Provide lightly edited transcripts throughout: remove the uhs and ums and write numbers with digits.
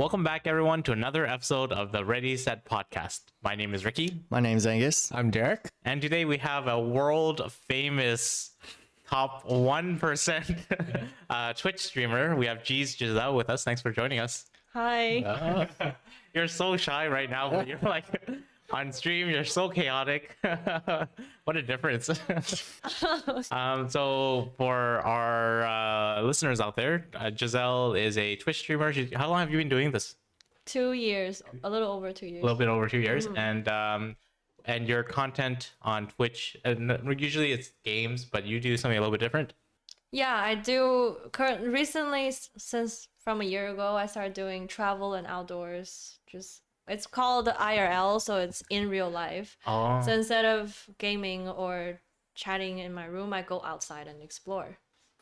Welcome back, everyone, to another episode of the Ready Set podcast. My name is Ricky. My name's Angus. I'm Derek. And today we have a world famous top 1% Twitch streamer. We have GeezGiselle with us. Thanks for joining us. Hi. You're so shy right now, but you're like on stream, you're so chaotic. What a difference. So for our listeners out there, Giselle is a Twitch streamer. How long have you been doing this? 2 years, a little over 2 years. A little bit over 2 years. And your content on Twitch, usually it's games, but you do something a little bit different. Yeah, I do. Recently, since from a year ago, I started doing travel and outdoors. It's called IRL, so it's in real life. Oh. So instead of gaming or chatting in my room, I go outside and explore.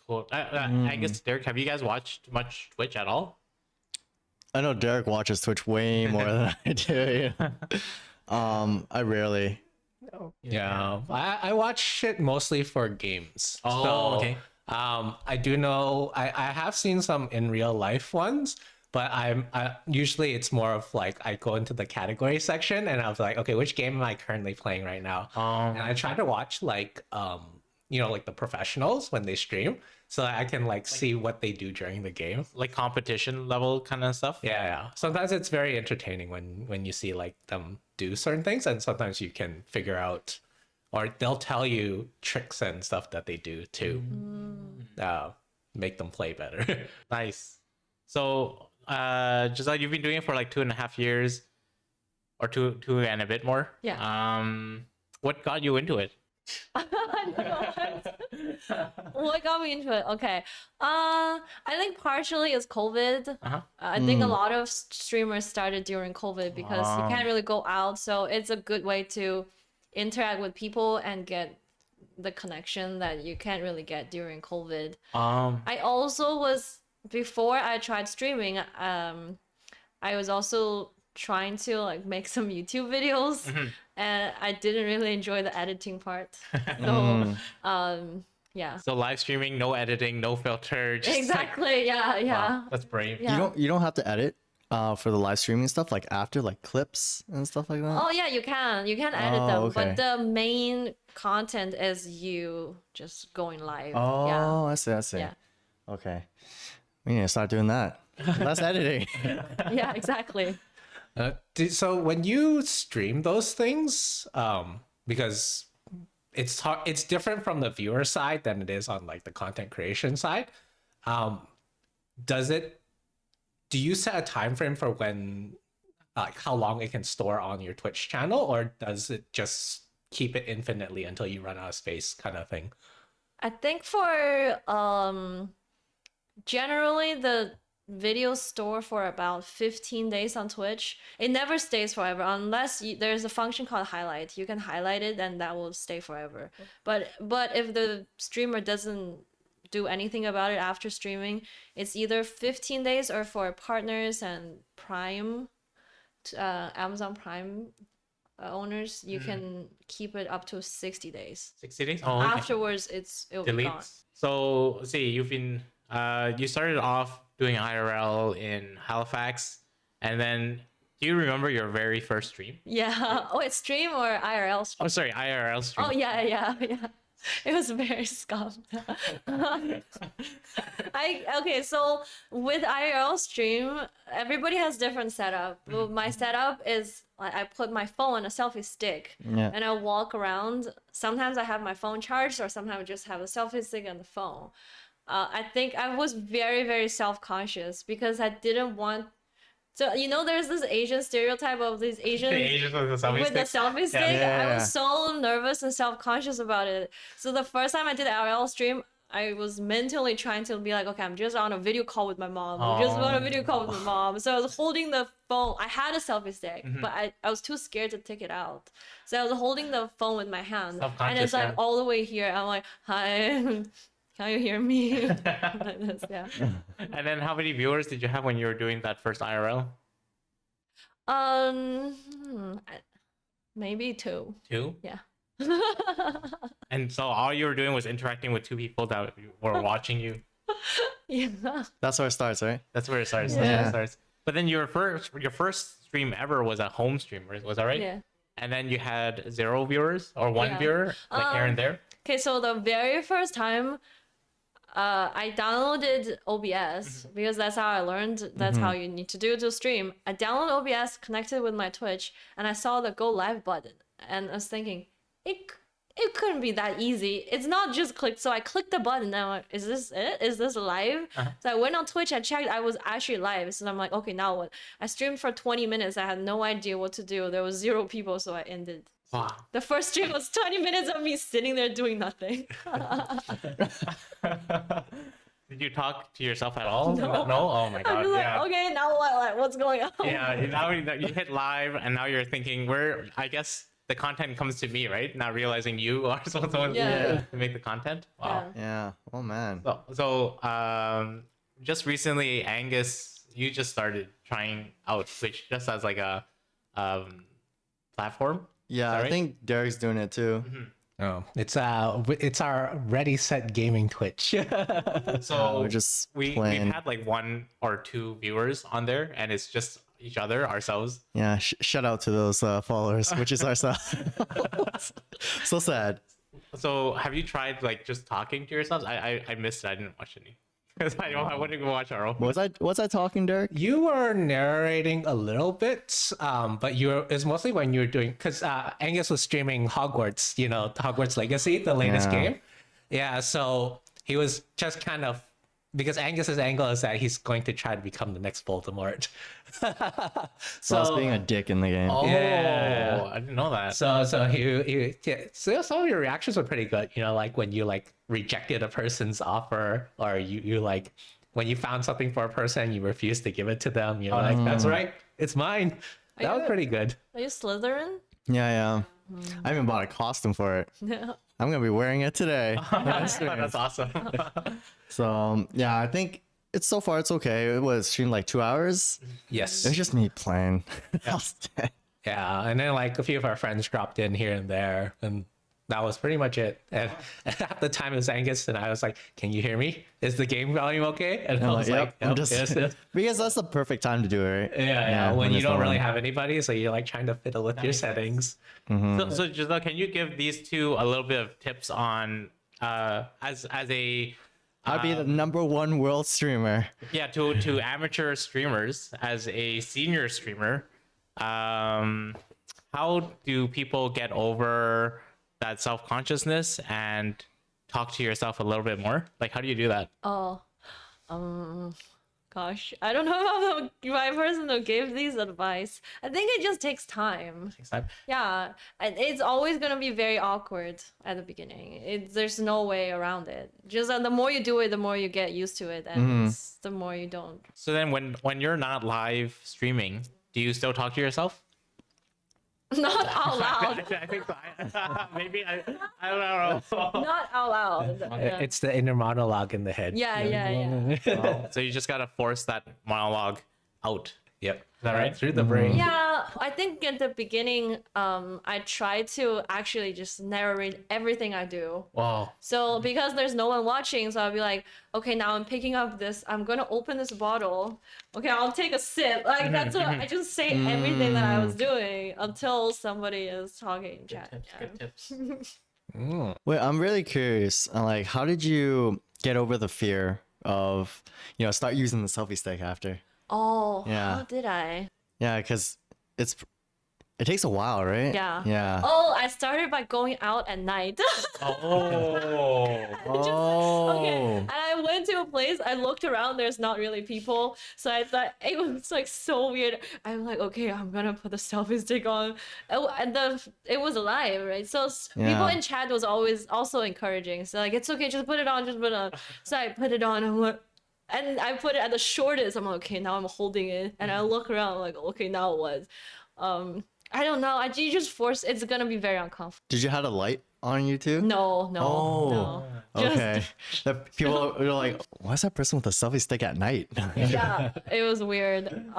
Cool. I guess, Derek, have you guys watched much Twitch at all? I know Derek watches Twitch way more than I do. I rarely. Yeah, I watch it mostly for games. Oh, So, okay. I do know I have seen some in real life ones, but I usually it's more of like I go into the category section and I was like, okay, which game am I currently playing right now? And I try to watch like like the professionals when they stream, so that I can like see what they do during the game. Like competition level kind of stuff? Yeah. Sometimes it's very entertaining when you see like them do certain things, and sometimes you can figure out, or they'll tell you tricks and stuff that they do to make them play better. Nice. So, Giselle, you've been doing it for like 2.5 years, or two and a bit more. Yeah. What got you into it? What got me into it? Okay. I think partially it's COVID. I think a lot of streamers started during COVID because you can't really go out. So it's a good way to interact with people and get the connection that you can't really get during COVID. I also was, before I tried streaming, I was also trying to like make some YouTube videos, and I didn't really enjoy the editing part. So yeah. So live streaming, no editing, no filter. Just Exactly. Yeah. wow, that's brave. Yeah. You don't have to edit for the live streaming stuff, like after like clips and stuff like that. Oh yeah, you can edit them, okay. but the main content is you just going live. Oh, Yeah. I see. Yeah. Okay. We need to start doing that. Less editing. Yeah. Exactly. So when you stream those things, because it's hard, it's different from the viewer side than it is on like the content creation side. Do you set a time frame for when, like how long it can store on your Twitch channel, or does it just keep it infinitely until you run out of space, kind of thing? I think for generally the videos store for about 15 days on Twitch. It never stays forever unless there's a function called highlight. You can highlight it and that will stay forever. But if the streamer doesn't do anything about it after streaming, it's either 15 days or for partners and Prime, Amazon Prime owners, you can keep it up to 60 days. 60 days? Oh, okay. Afterwards, it'll be gone. So, let's see, you've been, you started off doing IRL in Halifax, and then do you remember your very first stream? Yeah. Oh, it's stream or IRL stream? Oh, sorry, IRL stream. Oh, yeah. It was very scuffed. Okay, so with IRL stream, everybody has different setup. My setup is I put my phone on a selfie stick and I walk around. Sometimes I have my phone charged, or sometimes I just have a selfie stick on the phone. I think I was very, very self-conscious because I didn't want. So, there's this Asian stereotype of these Asians with the selfie stick. Yeah. I was so nervous and self-conscious about it. So the first time I did IRL stream, I was mentally trying to be like, okay, I'm just on a video call with my mom. I'm just on a video call with my mom. So I was holding the phone. I had a selfie stick, but I was too scared to take it out. So I was holding the phone with my hand. And it's like all the way here. I'm like, hi. Can you hear me? Like this, yeah. And then how many viewers did you have when you were doing that first IRL? Maybe 2. 2? Yeah. And so all you were doing was interacting with 2 people that were watching you. Yeah. That's where it starts, right? That's where it starts. Yeah. That's where it starts. But then your first stream ever was a home stream, was that right? Yeah. And then you had 0 viewers or 1 Yeah. viewer, like here and there. Okay, so the very first time I downloaded OBS because that's how I learned. That's how you need to do to stream. I downloaded OBS, connected with my Twitch, and I saw the go live button. And I was thinking, it couldn't be that easy. It's not just click. So I clicked the button. And I'm like, is this it? Is this live? So I went on Twitch. I checked. I was actually live. So I'm like, okay, now what? I streamed for 20 minutes. I had no idea what to do. There was 0 people, so I ended. Wow. The first stream was 20 minutes of me sitting there doing nothing. Did you talk to yourself at all? No. Oh my I'm god. just like, Yeah. okay, now what? Like, what's going on? Yeah. Now you hit live, and now you're thinking, I guess the content comes to me, right? Not realizing you are someone Yeah. to make the content. Wow. Yeah. Oh man. So just recently, Angus, you just started trying out Twitch just as like a platform. Yeah, right? I think Derek's doing it too. Oh, it's our Ready Set Gaming Twitch. So we're just we've playing. had like 1 or 2 viewers on there, and it's just each other, ourselves. Yeah, shout out to those followers, which is ourselves. So sad. So have you tried like just talking to yourselves? I missed it. I didn't watch any because I wouldn't even watch our own. Was I talking, Derek? You were narrating a little bit, but it's mostly when you were doing, because Angus was streaming Hogwarts, Hogwarts Legacy, the latest Yeah. game. Yeah, so he was just kind of, because Angus's angle is that he's going to try to become the next Voldemort. So I was being a dick in the game. Oh, Yeah. I didn't know that. So so some of your reactions were pretty good. Like when you like rejected a person's offer, or you like when you found something for a person, you refused to give it to them. You're like, that's right, it's mine. That was pretty good. Are you Slytherin? Yeah. I even bought a costume for it. I'm gonna be wearing it today. That's awesome. So yeah, I think it's okay. It was streamed like 2 hours. Yes. It was just me playing. Yeah, and then like a few of our friends dropped in here and there, and that was pretty much it. And at the time it was Angus, and I was like, "Can you hear me? Is the game volume okay?" And I was like, I'm "Yep, just yes." because that's the perfect time to do it, right? Yeah. When when you there's don't no really one. have anybody, so you're like trying to fiddle with your settings. So Giselle, can you give these two a little bit of tips on as a I'd be the #1 world streamer. to amateur streamers, as a senior streamer, how do people get over that self-consciousness and talk to yourself a little bit more? Like, how do you do that? Oh, gosh, I don't know if I'm the right person to give these advice. I think it just takes time. Next time. Yeah, and it's always gonna be very awkward at the beginning. There's no way around it. Just the more you do it, the more you get used to it, and the more you don't. So then when you're not live streaming, do you still talk to yourself? Not out loud. I think so. Maybe I don't know. Not out loud. Yeah. It's the inner monologue in the head. Yeah. So you just gotta force that monologue out. Yep. Is that right? Through the brain. Yeah, I think at the beginning, I try to actually just narrate everything I do. Wow. So because there's no one watching, so I'll be like, okay, now I'm picking up this. I'm gonna open this bottle. Okay, I'll take a sip. Like that's what I just say everything that I was doing until somebody is talking in chat. Good tips. Wait, I'm really curious. Like, how did you get over the fear of, start using the selfie stick after? Oh, Yeah. how did I? Yeah, because it takes a while, right? Yeah. Yeah. Oh, I started by going out at night. Oh. Okay, and I went to a place, I looked around, there's not really people, so I thought it was like so weird. I'm like, okay, I'm gonna put the selfie stick on. And it was alive, right? So people Yeah. in chat was always also encouraging. So like, it's okay, just put it on, just put it on. So I put it on, and I put it at the shortest. I'm like, okay, now I'm holding it, and I look around, I'm like, okay, now what? I don't know. You just force. It's gonna be very uncomfortable. Did you have a light on you too? No. Just- Okay. The people were like, "Why's that person with a selfie stick at night?" Yeah, it was weird.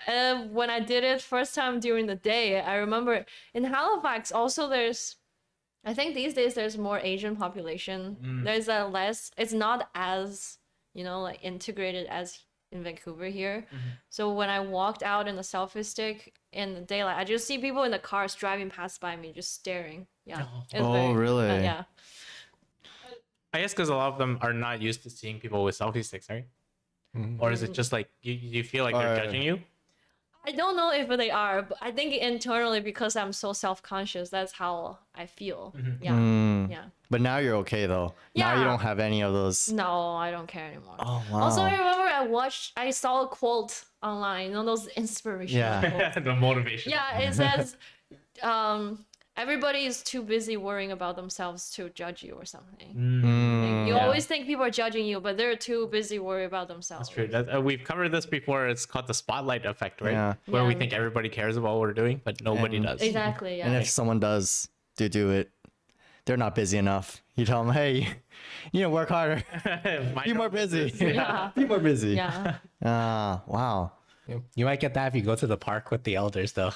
And when I did it first time during the day, I remember in Halifax also I think these days there's more Asian population. There's a less. It's not as like integrated as in Vancouver here. So when I walked out in the selfie stick in the daylight, I just see people in the cars driving past by me, just staring. Yeah. It was Oh, really? yeah. I guess because a lot of them are not used to seeing people with selfie sticks, right? Or is it just like you feel like they're judging you? I don't know if they are, but I think internally because I'm so self-conscious, that's how I feel. Yeah. Yeah. But now you're okay though. Now you Yeah. don't have any of those. No, I don't care anymore. Oh wow. Also, I remember I saw a quote online, those inspirational quotes. The motivation. Yeah, it says, everybody is too busy worrying about themselves to judge you or something. Like, you always think people are judging you, but they're too busy worrying about themselves. True. We've covered this before. It's called the spotlight effect, right? Yeah. Where we Yeah. think everybody cares about what we're doing, but nobody does. Exactly. Yeah. And if someone does do it, they're not busy enough. You tell them, hey, you know, work harder. Be more busy. Yeah. Be more busy. Yeah. Wow. You might get that if you go to the park with the elders, though.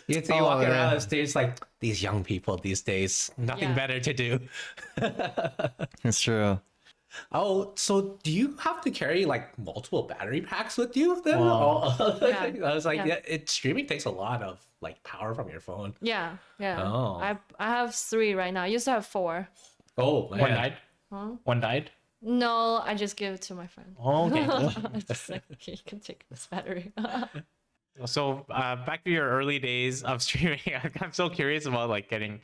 You see walking yeah. around the streets like these young people these days, nothing Yeah. better to do. It's true. Oh, so do you have to carry like multiple battery packs with you then? Wow. I was like, Yeah. streaming takes a lot of like power from your phone. Yeah. Yeah. Oh. I have 3 right now. I used to have 4. Oh, One died. One died. No, I just give it to my friend. Oh, okay. It's just like, okay, you can take this battery. So back to your early days of streaming, I'm so curious about like getting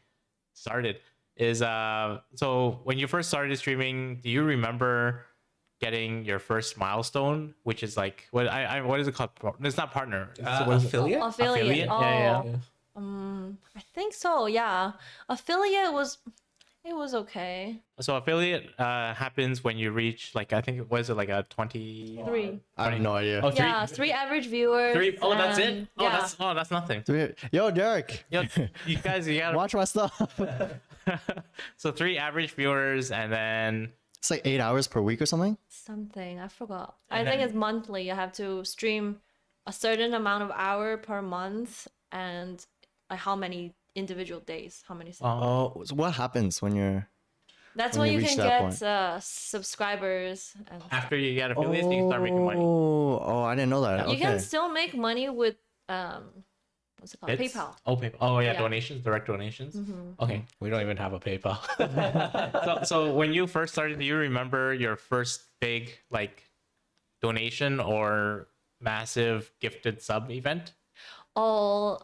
started. So when you first started streaming, do you remember getting your first milestone, which is like what is it called? It's not partner. What is it? affiliate? Affiliate. Oh, Yeah. I think so. Yeah, affiliate was okay. So affiliate happens when you reach like I think was it like a 20? 3. I have no idea. Oh, 3. Yeah, 3 average viewers. 3. Oh, that's it. and- Oh, yeah. that's nothing. Yo, Derek, Yo, you guys, you gotta watch my stuff. So 3 average viewers, and then It's like 8 hours per week or something. Something I forgot. I think it's monthly. You have to stream a certain amount of hour per month, and how many individual days, how many. Oh, so what happens when you're? That's when when you you reach can that get subscribers. And after you get affiliates, you can start making money. Oh, I didn't know that. you Okay. can still make money with what's it called? Bits? PayPal. Oh, PayPal. Oh, yeah, Yeah. donations, direct donations. Okay. We don't even have a PayPal. So when you first started, do you remember your first big like donation or massive gifted sub event? Oh,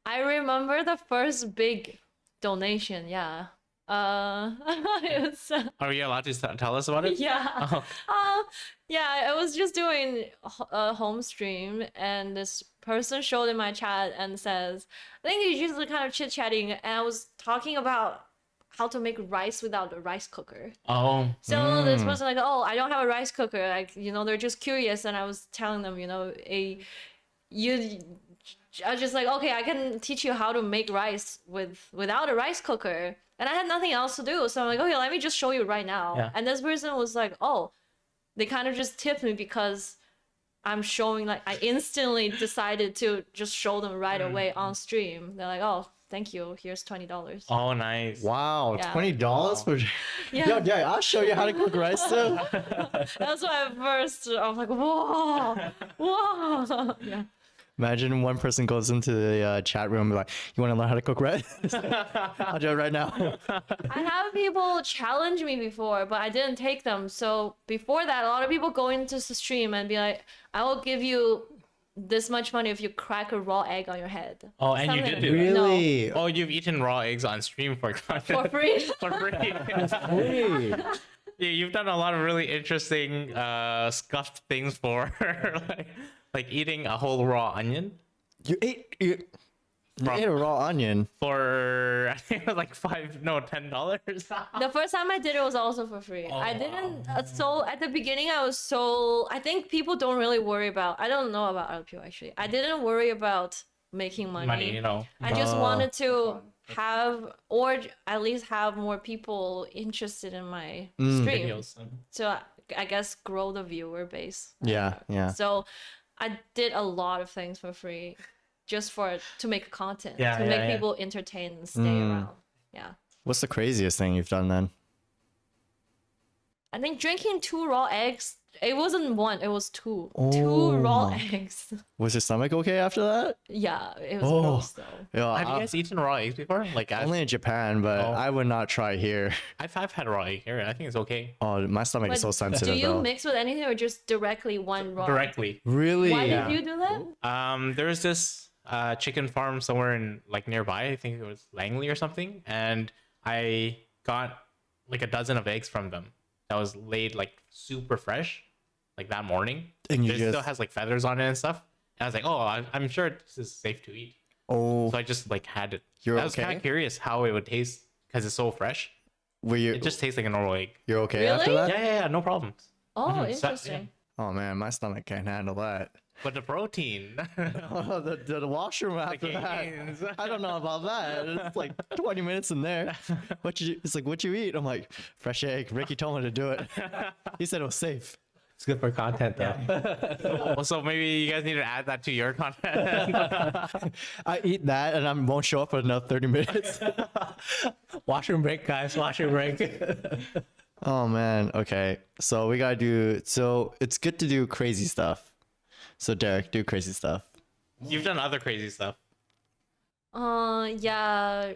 I remember the first big donation. Yeah. It was, Are you allowed to tell us about it? yeah. Yeah, I was just doing a home stream, and this person showed in my chat and says, I think he's just kind of chit-chatting, and I was talking about how to make rice without a rice cooker. Oh, So this person like, oh, I don't have a rice cooker. Like, they're just curious, and I was telling them, I was just like, okay, I can teach you how to make rice without a rice cooker. And I had nothing else to do. So I'm like, okay, let me just show you right now. Yeah. And this person was like, oh, they kind of just tipped me because I'm showing, like, I instantly decided to just show them right away on stream. They're like, oh, thank you. Here's $20. oh, nice. Wow, Yeah. $20 for. Yeah. Yo, yeah, I'll show you how to cook rice too. That's why at first I was like, whoa, whoa. Yeah. Imagine one person goes into the chat room and be like, "You want to learn how to cook rice? I'll do it right now." I have people challenge me before, but I didn't take them. So before that, a lot of people go into the stream and be like, I will give you this much money if you crack a raw egg on your head. Oh, and you Something did like do that. that. Really? Oh, you've eaten raw eggs on stream for For free. for free. Hey. Yeah, you've done a lot of really interesting scuffed things for like eating a whole raw onion You ate a raw onion. for I think it was like $10. The first time I did it was also for free. I didn't. So at the beginning, I think people don't really worry about. I don't know about other people actually. I didn't worry about making money. Money, I just wanted to have, or at least have more people interested in my stream. videos. So I guess grow the viewer base. Yeah, yeah. So I did a lot of things for free, just to make content, Yeah, to yeah, make yeah. people entertained and stay around. Yeah. What's the craziest thing you've done then? I think drinking 2 raw eggs It wasn't one, it was two. Oh Two raw my- eggs. Was your stomach okay after that? Yeah, it was Oh. gross though. Yeah, Have you guys eaten raw eggs before? Like only in Japan, but Oh. I would not try here. I've had raw egg here. I think it's okay. Oh, my stomach is so But sensitive do you though. mix with anything or just directly one raw? Directly. Really? Why Yeah. did you do that? There's this chicken farm somewhere in like nearby. I think it was Langley or something, and I got like a dozen of eggs from them that was laid like super fresh, like that morning. And you It still just has like feathers on it and stuff. And I was like, oh, I'm sure this is safe to eat. oh, So I just like had it. You're I was kind okay? of curious how it would taste because it's so fresh. were you? It just tastes like a normal egg. You're okay after Really? that? Yeah, no problems. Oh, So- interesting. Oh man, my stomach can't handle that. But the protein. Oh, the washroom after that. gains. I don't know about that. It's like 20 minutes in there. It's like, what you eat? I'm like, fresh egg. Ricky told me to do it. He said it was safe. It's good for content though. Also, maybe you guys need to add that to your content. I eat that and I won't show up for another 30 minutes. Washroom break, guys. Washroom break. Oh man. Okay. So we gotta do. So it's good to do crazy stuff. So Derek, do crazy stuff. You've done other crazy stuff. Yeah.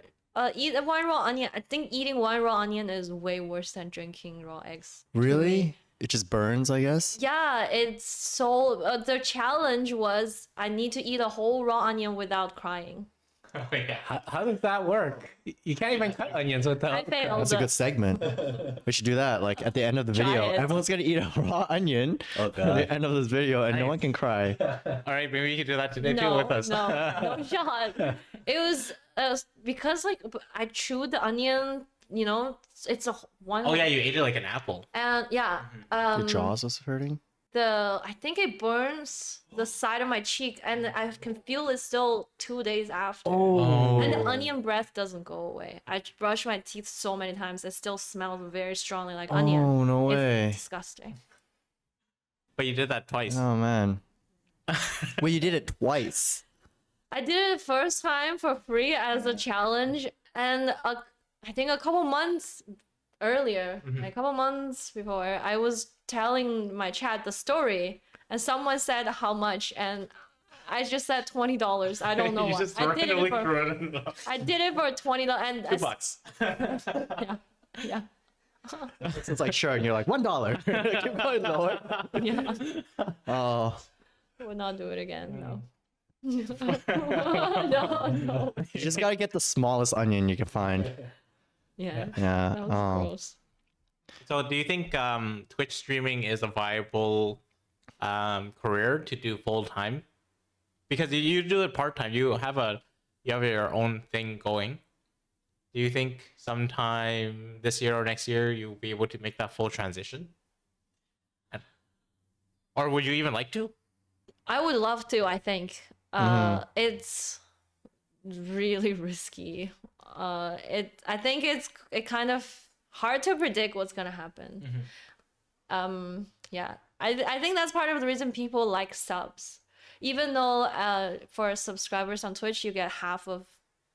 Eat one raw onion. I think eating one raw onion is way worse than drinking raw eggs. to me. Really? It just burns, I guess. Yeah, it's so. The challenge was I need to eat a whole raw onion without crying. Oh, yeah. How does that work? You can't even cut onions I without. failed. That's a good segment. We should do that. Like at the end of the video, it. everyone's gonna eat a raw onion at the end of this video, and no one can cry. All right, maybe you can do that today too No, with us. no shot. It was because like I chewed the onion. You know, it's a one. Oh yeah, you ate it like an apple. And yeah, Your jaws was hurting. I think it burns the side of my cheek, and I can feel it still 2 days after. Oh. And the onion breath doesn't go away. I brush my teeth so many times, it still smells very strongly like onion. Oh no It's way. disgusting. But you did that twice. Oh man. Well, you did it twice. I did it first time for free as a challenge, and I think a couple months earlier, a couple months before, I was telling my chat the story, and someone said how much, and I just said $20. I don't know You why. just I did randomly it for threw it in the I did it for $20, and I $2. yeah. So it's like sure, and you're like $1. Keep going lower. Yeah, Oh, would not do it again. No. no. you just gotta get the smallest onion you can find. Yeah. Yeah. That was Oh. gross. So do you think Twitch streaming is a viable career to do full time? Because you do it part time. You have your own thing going. Do you think sometime this year or next year you'll be able to make that full transition? Or would you even like to? I would love to, I think. It's really risky. I think it's kind of hard to predict what's gonna happen. Yeah. I think that's part of the reason people like subs. Even though for subscribers on Twitch you get half of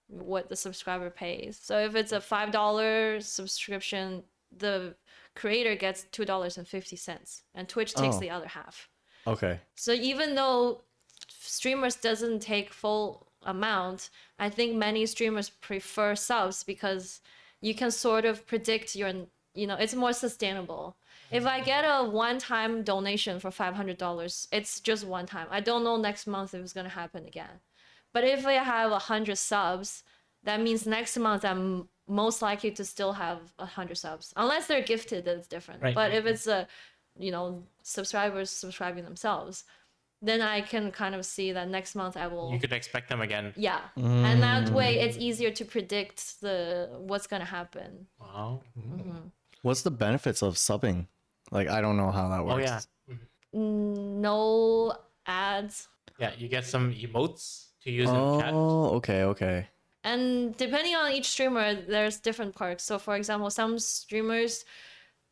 what the subscriber pays. So if it's a $5 subscription, the creator gets $2.50 and Twitch takes Oh. the other half. Okay. So even though streamers doesn't take full amount, I think many streamers prefer subs because you can sort of predict it's more sustainable. If I get a one-time donation for $500, it's just one time. I don't know next month if it's gonna happen again. But if I have 100 subs, that means next month I'm most likely to still have 100 subs, unless they're gifted. That's different. Right. But if it's subscribers subscribing themselves, then I can kind of see that next month I will. You could expect them again. Yeah, and that way it's easier to predict what's gonna happen. Wow. What's the benefits of subbing? Like I don't know how that Oh works. yeah. No ads. Yeah, you get some emotes to use in chat. Oh, okay. And depending on each streamer, there's different perks. So for example, some streamers,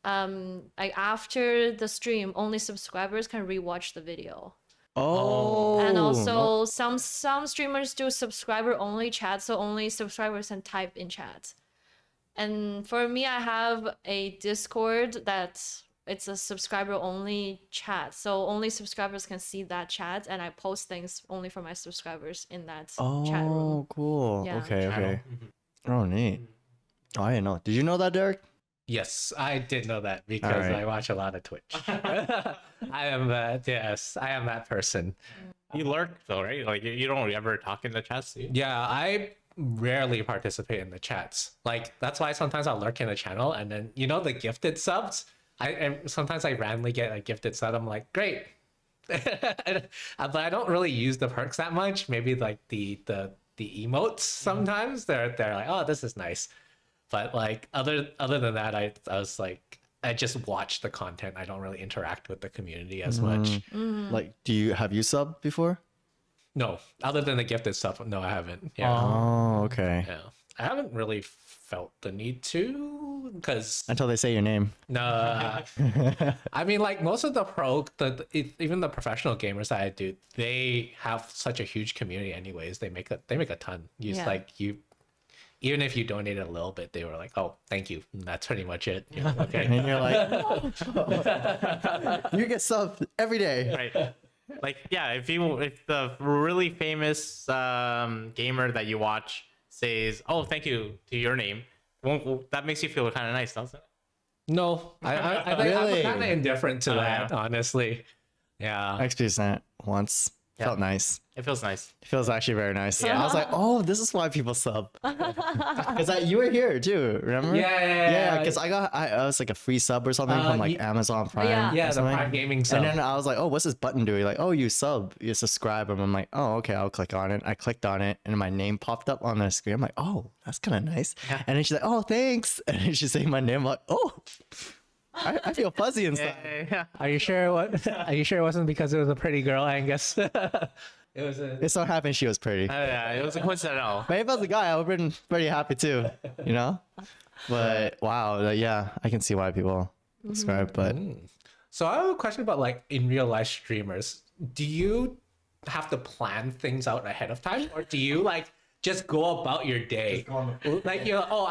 like after the stream, only subscribers can rewatch the video. Oh. And also some streamers do subscriber only chat, so only subscribers can type in chat. And for me, I have a Discord that it's a subscriber only chat, so only subscribers can see that chat, and I post things only for my subscribers in that chat room. Oh, cool. Yeah. Okay, Channel. okay. Oh, neat. Oh, I didn't know. Did you know that, Derek? Yes, I did know that because Alright. I watch a lot of Twitch. I am yes, I am that person. You lurk though, right? Like you don't ever talk in the chats, do you? Yeah, I rarely participate in the chats. Like that's why sometimes I'll lurk in the channel, and then you know the gifted subs. Sometimes I randomly get a gifted sub. I'm like, great, but I don't really use the perks that much. Maybe like the emotes sometimes they're like, oh, this is nice. But like other than that, I was like, I just watch the content. I don't really interact with the community as much. Like, have you subbed before? No, other than the gifted stuff, no, I haven't. Yeah, Oh, okay. yeah, I haven't really felt the need to because Until they say your name. no, I mean like most of the even the professional gamers that I do, they have such a huge community. Anyways, they make a ton. Yeah. Like you. Even if you donated a little bit, they were like, "Oh, thank you." And that's pretty much it. You're like, okay. And you're like, you get subbed every day. Right. Like yeah, if the really famous gamer that you watch says, "Oh, thank you" to your name, that makes you feel kind of nice, doesn't it? No, I think Really? I'm kind of indifferent to Oh, that, yeah. honestly. Yeah. I experienced that once. Yeah. Felt nice. It feels nice. It feels actually very nice. Yeah. I was like, oh, this is why people sub. Because you were here too, remember? Yeah. Because I was like a free sub or something from like Amazon Prime. Yeah. or Yeah, the something. Prime Gaming sub. And then I was like, oh, what's this button doing? Like, oh, you subscribe. And I'm like, oh, okay, I'll click on it. I clicked on it and my name popped up on the screen. I'm like, oh, that's kind of nice. Yeah. And then she's like, oh, thanks. And then she's saying my name. I'm like, oh, I feel fuzzy inside. Yeah. Are you sure? Are you sure it wasn't because it was a pretty girl, Angus? It was a. It so happened she was pretty. Yeah, it was a coincidental. But if I was a guy, I would have been pretty happy too, you know? But wow, yeah, I can see why people subscribe. But So I have a question about like in real life streamers. Do you have to plan things out ahead of time, or do you like just go about your day? Like you're oh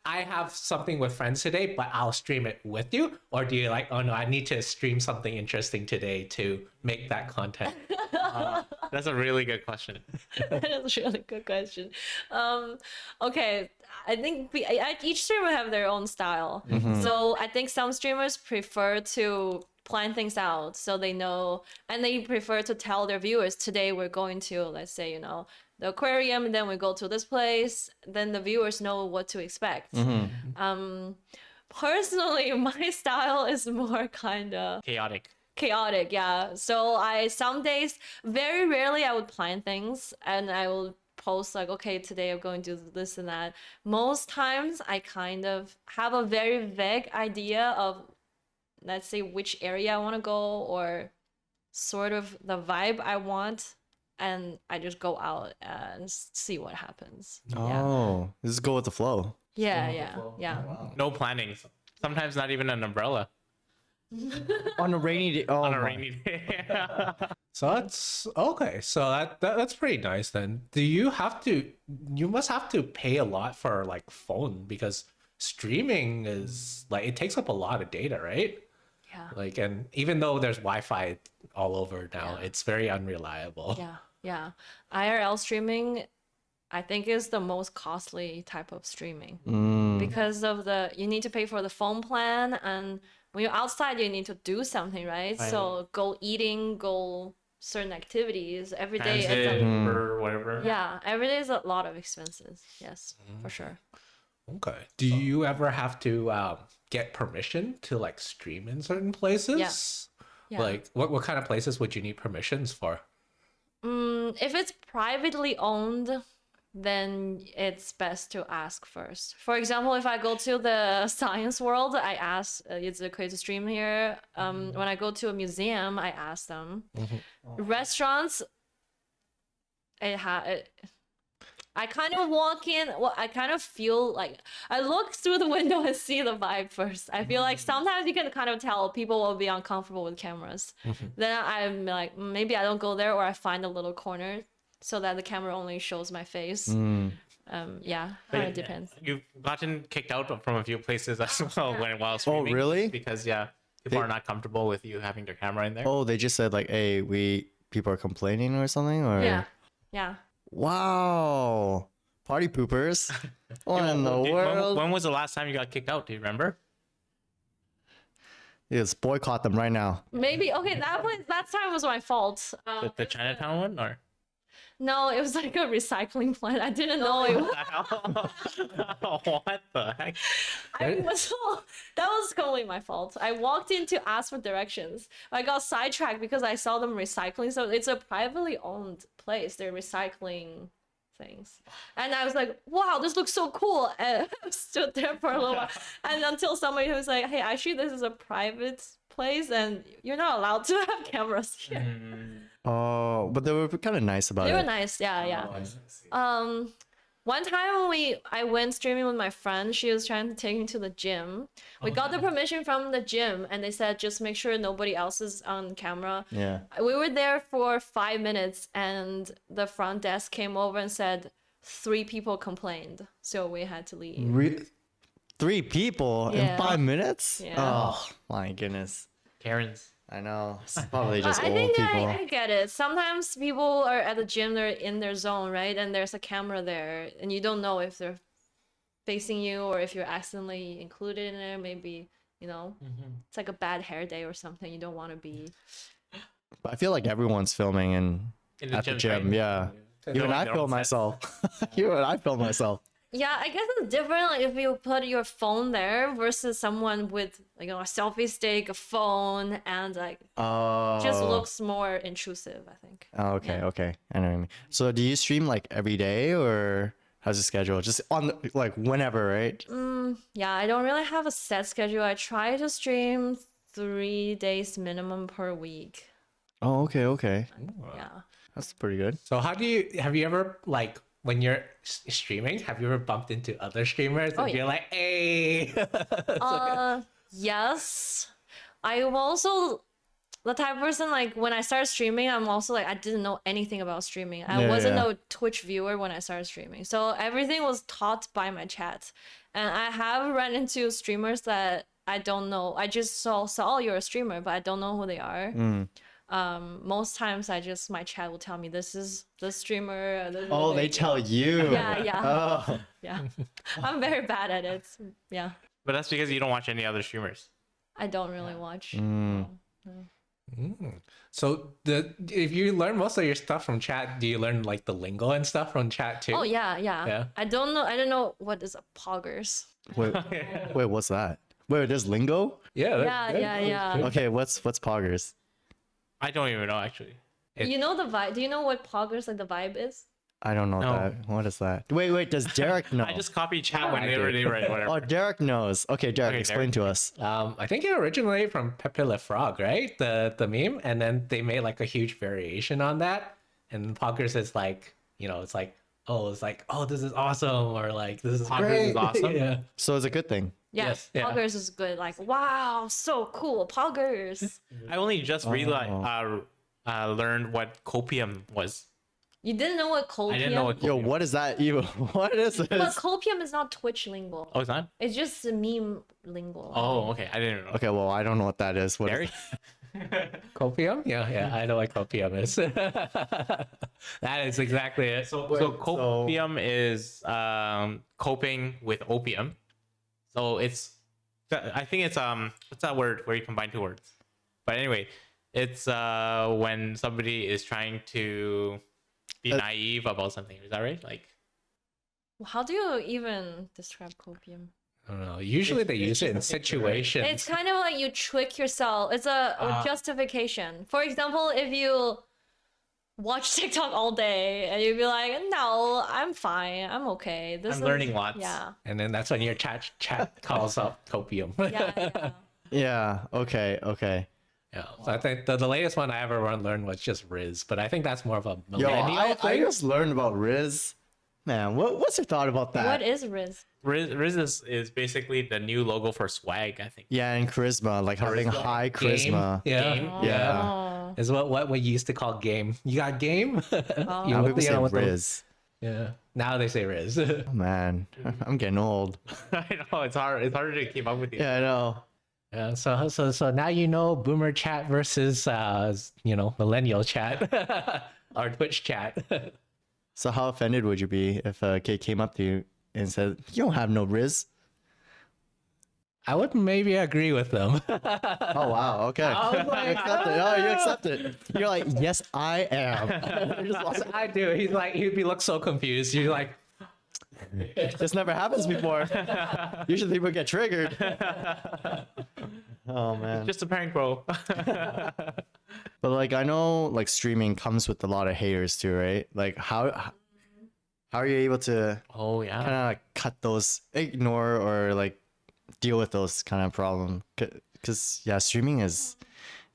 I have something with friends today, but I'll stream it with you, or do you like oh no I need to stream something interesting today to make that content? That's a really good question. That's a really good question. Okay, I think each streamer have their own style. So I think some streamers prefer to plan things out so they know, and they prefer to tell their viewers today we're going to, let's say, you know, the aquarium, and then we go to this place, then the viewers know what to expect. Personally, my style is more kind of chaotic, yeah. So some days, very rarely I would plan things and I will post like, okay, today I'm going to do this and that. Most times I kind of have a very vague idea of, let's say, which area I want to go or sort of the vibe I want, and I just go out and see what happens. oh, just go with the flow. Yeah. No planning. Sometimes not even an umbrella On a rainy day. Oh, on a my. rainy day. So that's okay. So that's pretty nice then. You must have to pay a lot for like phone because streaming is like it takes up a lot of data, right? Yeah. Like and even though there's Wi-Fi all over now, Yeah. it's very unreliable. Yeah. IRL streaming, I think, is the most costly type of streaming because of you need to pay for the phone plan, and when you're outside, you need to do something, right? So go eating, go certain activities every day. Transit or whatever. Yeah, every day is a lot of expenses. Yes, for sure. Okay. Do you ever have to get permission to like stream in certain places? Yeah. Like what kind of places would you need permissions for? If it's privately owned, then it's best to ask first. For example, if I go to the science world, I ask, is it okay to stream here? When I go to a museum, I ask them. Restaurants, I kind of walk in, well, I kind of feel like I look through the window and see the vibe first. I feel like sometimes you can kind of tell people will be uncomfortable with cameras. Then I'm like, maybe I don't go there, or I find a little corner so that the camera only shows my face. Yeah, it depends. You've gotten kicked out from a few places as well while streaming. really? Because People are not comfortable with you having their camera in there. Oh, they just said like, hey, people are complaining or something, or Yeah. Yeah. wow, party poopers. What in the When world? was the last time you got kicked out? Do you remember? Yes, boycott them right now. Maybe okay. That time was my fault. The Chinatown one, or No, it was like a recycling plant. I didn't know it was. what the heck? That was totally my fault. I walked in to ask for directions. I got sidetracked because I saw them recycling. So it's a privately owned place. They're recycling things, and I was like, "Wow, this looks so cool!" And I stood there for a little while, and until somebody was like, "Hey, actually, this is a private place, and you're not allowed to have cameras here." Oh, but they were kind of nice about They it. were nice, yeah. One time I went streaming with my friend. She was trying to take me to the gym. We got the permission from the gym, and they said just make sure nobody else is on camera. Yeah. We were there for 5 minutes, and the front desk came over and said 3 people complained, so we had to leave. 3 people in Yeah. 5 minutes? Yeah. Oh my goodness. Karens. I know. It's probably just I old think people. I get it. Sometimes people are at the gym, they're in their zone, right? And there's a camera there, and you don't know if they're facing you or if you're accidentally included in it. Maybe, it's like a bad hair day or something. You don't want to be. But I feel like everyone's filming In at the gym, gym. right? Yeah. Even I their film own set. myself. Even I film myself. Yeah, I guess it's different like if you put your phone there versus someone with like a selfie stick, a phone, and like Oh. just looks more intrusive, I think. Oh, okay, Yeah. okay. I know what you mean. So do you stream like every day or how's the schedule? Just on like whenever, right? Yeah, I don't really have a set schedule. I try to stream 3 days minimum per week. Oh, okay. Yeah. That's pretty good. So have you ever like when you're streaming, have you ever bumped into other streamers and yeah. you're like, hey? Yes. I'm also the type of person like when I started streaming, I'm also like I didn't know anything about streaming. I Yeah, wasn't yeah. a Twitch viewer when I started streaming. So everything was taught by my chat. And I have run into streamers that I don't know. I just saw oh, you're a streamer, but I don't know who they are. Most times my chat will tell me this is the streamer. This is Oh, the they video." tell you. Yeah. Oh. Yeah. I'm very bad at it. Yeah. But that's because you don't watch any other streamers. I don't really watch. So if you learn most of your stuff from chat, do you learn like the lingo and stuff from chat too? Oh yeah. Yeah. I don't know what is a poggers. Wait, what's that? Wait, there's lingo? Yeah. Okay, what's poggers? I don't even know actually. You know the vibe? Do you know what poggers like the vibe is? I don't know No. that. What is that? Wait, does Derek know? I just copy chat when I they were whatever. Oh, Derek knows. Okay, Derek, Okay, explain to us. I think it originated from Pepe Le Frog, right? The meme, and then they made like a huge variation on that. And Poggers is like, it's like, oh, this is awesome, or like this is Poggers great. is awesome? Yeah. So it's a good thing. Yeah, Yes, yeah. poggers is good. Like wow, so cool, poggers. I only just realized learned what copium was. You didn't know what copium? I didn't know what Yo, copium. what is that even? What is But this? copium is not Twitch lingo. Oh, it's not. It's just a meme lingo. Oh, okay. I didn't know. Okay, well, I don't know what that is. What is- Gary? Copium? Yeah, I know what copium is. That is exactly it. So copium is coping with opium. So I think it's what's that word where you combine 2 words? But anyway, it's when somebody is trying to be naive about something. Is that right? Like How do you even describe copium? I don't know. Usually they use it in situations. It's kind of like you trick yourself. It's a justification. For example, if you watch TikTok all day and you'd be like, "No, I'm fine. I'm okay. This I'm is learning lots." Yeah. And then that's when your chat calls up copium. Yeah. Yeah, okay. Yeah, so I think the latest one I ever learned was just Riz, but I think that's more of a Yo, millennial I thing. just learned about Riz. Man, what's your thought about that? What is Riz? Riz is basically the new logo for swag, I think. Yeah, and charisma, like having high charisma. Yeah, Game? Yeah. Oh. is what we used to call game. You got game? Now people say with the- Riz. Yeah, now they say Riz. Oh, man, I'm getting old. I know it's hard. It's harder to keep up with you. Yeah, I know. So now you know boomer chat versus millennial chat or Twitch chat. So how offended would you be if a kid came up to you and said, "You don't have no Riz"? I would maybe agree with them. Oh wow, okay. I was like, Accept it. Oh, you accept it. You're like, yes, I am. You're just like, I do. He'd be look so confused. You're like, this never happens before. Usually people get triggered. Oh man. Just a prank, bro. But like I know like streaming comes with a lot of haters too, right? Like how are you able to Oh yeah. kind of like cut those, ignore or like deal with those kind of problem? Because yeah, streaming is,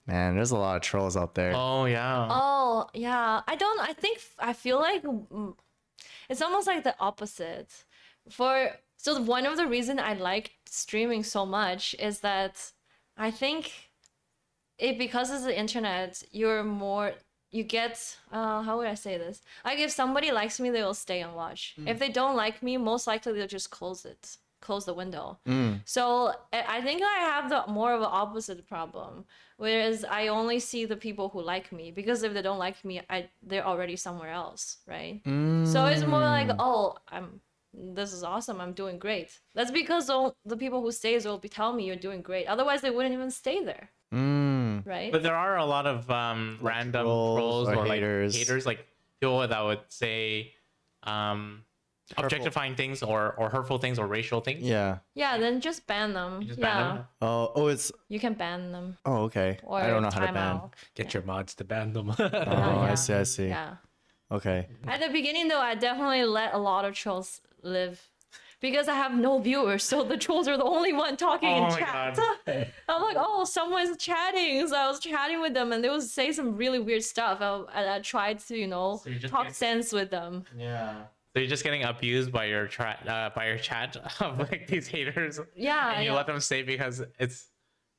man, there's a lot of trolls out there. Oh yeah. Oh, yeah. I feel like it's almost like the opposite. So one of the reason I like streaming so much is that I think because it's the internet, you get how would I say this? Like if somebody likes me, they will stay and watch. If they don't like me, most likely they'll just close the window. So I think I have the more of an opposite problem, whereas I only see the people who like me, because if they don't like me, they're already somewhere else, right? So it's more like, oh, this is awesome, I'm doing great. That's because the people who stays will be telling me you're doing great. Otherwise, they wouldn't even stay there. Right? But there are a lot of random trolls or haters. like haters, like people that would say objectifying things or hurtful things or racial things. Yeah. Yeah, then just ban them. Just yeah. ban them? Oh, it's. You can ban them. Oh, okay. Or I don't know how to time ban. out. get your mods to ban them. Oh, Yeah, I see. I see. Yeah. Okay. At the beginning, though, I definitely let a lot of trolls live because I have no viewers, so the trolls are the only one talking Oh in my chat. God. I'm like, oh, someone's chatting. So I was chatting with them, and they would say some really weird stuff. I tried to, So you're just talk getting- sense with them. Yeah. So you're just getting abused by your chat of like these haters. Yeah. And you yeah. let them stay because it's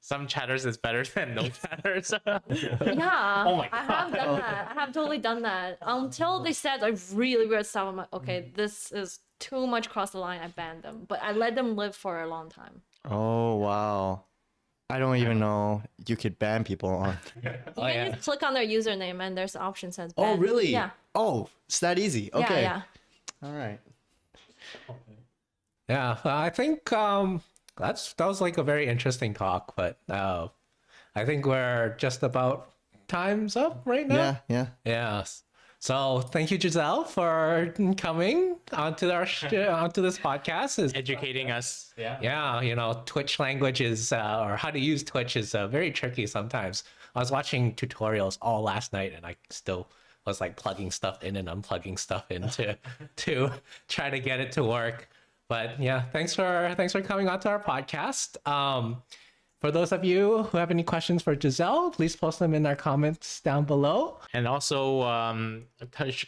some chatters is better than no chatters. Yeah, Oh my I have done that. I have totally done that. Until they said like really weird stuff, I'm like, okay, this is too much cross the line. I banned them, but I let them live for a long time. Oh wow. I don't even know you could ban people on. You can just click on their username and there's an option says ban. Oh really? Yeah. Oh, it's that easy. Okay. Yeah, All right. Yeah, I think that was like a very interesting talk, but I think we're just about time's up right now. Yeah. Yeah. Yes. So thank you, Giselle, for coming onto onto this podcast. Educating us. Yeah. Yeah, Twitch language is or how to use Twitch is very tricky sometimes. I was watching tutorials all last night, and I still was like plugging stuff in and unplugging stuff in to try to get it to work. But yeah, thanks for coming onto our podcast. For those of you who have any questions for Giselle, please post them in our comments down below. And also,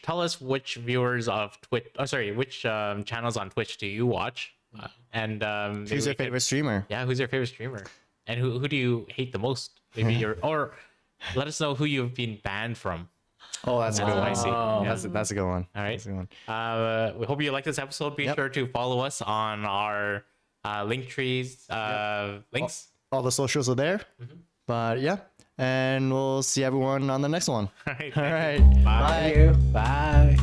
tell us which viewers of Twitch. Oh, sorry, which channels on Twitch do you watch? And maybe Who's your we could- favorite streamer? Yeah, who's your favorite streamer? And who do you hate the most? Maybe or let us know who you've been banned from. Oh, that's a good one. spicy. Yeah. That's a good one. All right. That's a good one. We hope you like this episode. Be Yep. sure to follow us on our link trees links. All the socials are there. But yeah, and we'll see everyone on the next one. All right. All right. Bye. Bye.